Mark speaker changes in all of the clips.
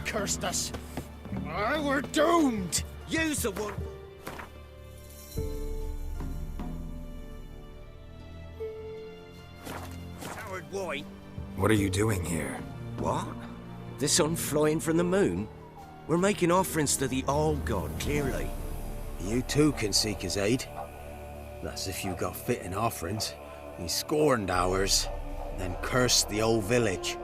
Speaker 1: cursed us. We're doomed.
Speaker 2: Use the one. Soured wine.
Speaker 3: What are you doing here?
Speaker 2: What? The sun flying from the moon? We're making offerings to the All-God, clearly.
Speaker 1: You too can seek his aid. That's if you got fitting offerings. He scorned ours, then cursed the old village.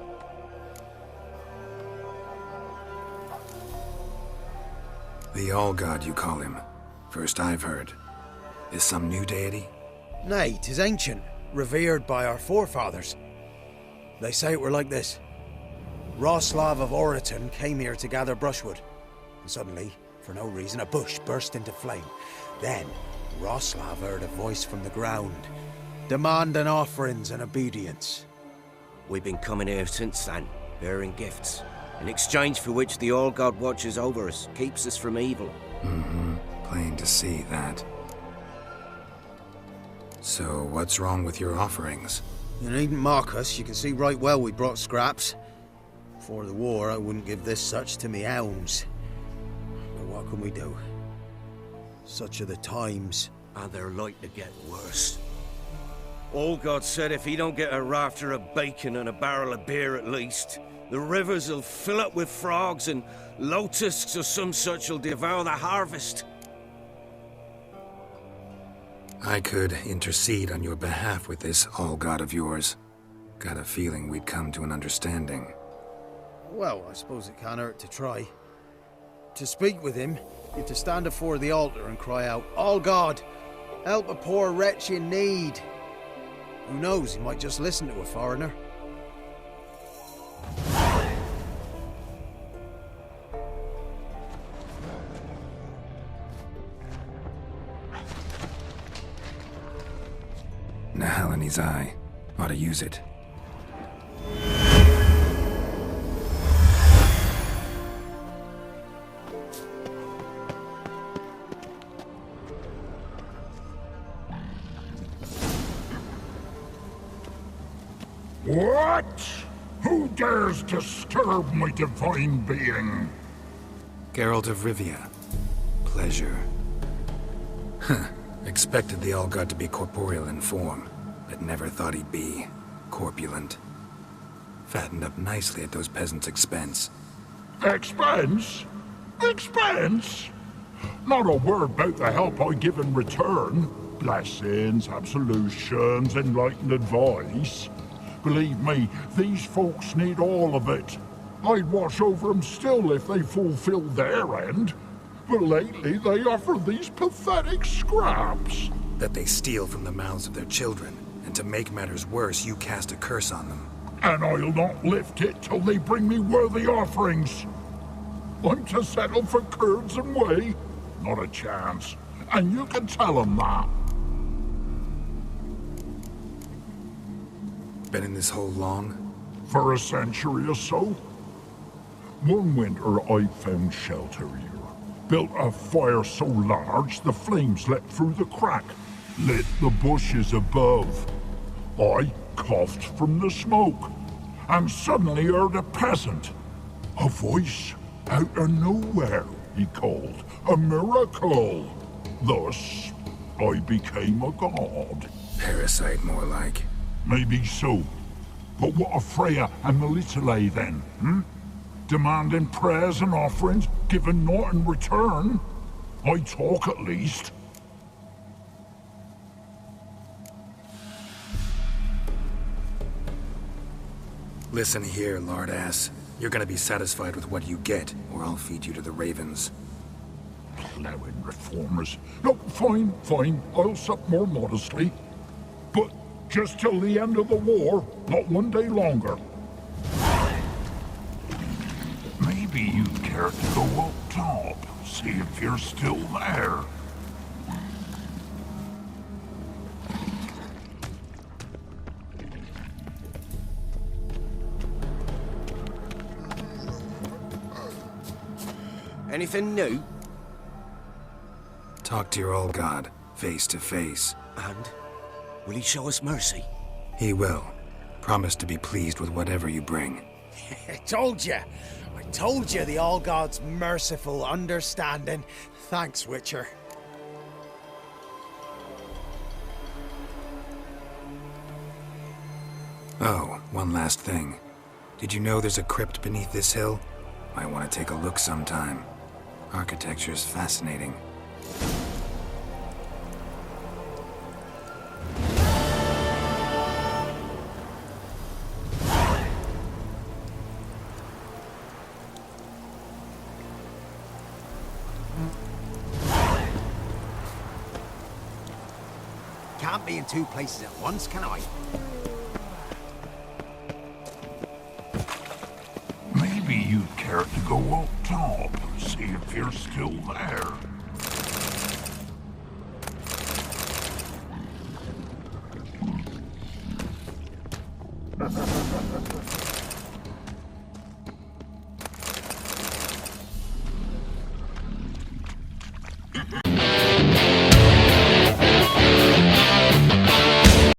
Speaker 3: The All-God, you call him. First I've heard. Is some new deity?
Speaker 1: Nay, 'tis ancient, revered by our forefathers. They say it were like this. Roslav of Oriton came here to gather brushwood. And suddenly, for no reason, a bush burst into flame. Then, Roslav heard a voice from the ground, demanding offerings and obedience.
Speaker 2: We've been coming here since then, bearing gifts, in exchange for which the All-God watches over us, keeps us from evil.
Speaker 3: Mm-hmm. Plain to see that. So, what's wrong with your offerings?
Speaker 1: You needn't mock us. You can see right well we brought scraps. Before the war, I wouldn't give this such to me hounds. But what can we do? Such are the times.
Speaker 2: And they're like to get worse. All-God said if he don't get a rafter of bacon and a barrel of beer at least, the rivers will fill up with frogs and locusts or some such will devour the harvest.
Speaker 3: I could intercede on your behalf with this All-God of yours. Got a feeling we'd come to an understanding.
Speaker 1: Well, I suppose it can't hurt to try. To speak with him, you have to stand before the altar and cry out, All-God, help a poor wretch in need. Who knows, he might just listen to a foreigner.
Speaker 3: Nahal in his eye. Ought to use it.
Speaker 4: What? Who dares disturb my divine being?
Speaker 3: Geralt of Rivia. Pleasure. Huh. Expected the All-God to be corporeal in form, but never thought he'd be corpulent. Fattened up nicely at those peasants' expense.
Speaker 4: Expense? Expense? Not a word about the help I give in return. Blessings, absolutions, enlightened advice. Believe me, these folks need all of it. I'd watch over them still if they fulfilled their end. But lately they offer these pathetic scraps.
Speaker 3: That they steal from the mouths of their children, and to make matters worse, you cast a curse on them.
Speaker 4: And I'll not lift it till they bring me worthy offerings. I'm to settle for curds and whey? Not a chance. And you can tell them that.
Speaker 3: Been in this hole long?
Speaker 4: For a century or so. One winter I found shelter here. Built a fire so large the flames leapt through the crack, lit the bushes above. I coughed from the smoke, and suddenly heard a peasant. A voice out of nowhere, he called. A miracle. Thus, I became a god.
Speaker 3: Parasite, more like.
Speaker 4: Maybe so. But what of Freya and Melitele then, Demanding prayers and offerings, given naught in return? I talk at least.
Speaker 3: Listen here, lard-ass. You're gonna be satisfied with what you get, or I'll feed you to the ravens.
Speaker 4: Plowing reformers. No, fine. I'll sup more modestly. But just till the end of the war, not one day longer. Maybe you'd care to go up top, see if you're still there.
Speaker 2: Anything new?
Speaker 3: Talk to your All-God, face to face.
Speaker 2: And? Will he show us mercy?
Speaker 3: He will. Promise to be pleased with whatever you bring.
Speaker 1: I told you. I Told you the All-God's merciful understanding. Thanks, Witcher.
Speaker 3: Oh, one last thing. Did you know there's a crypt beneath this hill? Might want to take a look sometime. Architecture's fascinating.
Speaker 1: Can't be in two places at once, can I?
Speaker 4: Maybe you'd care to go up top, see if you're still there.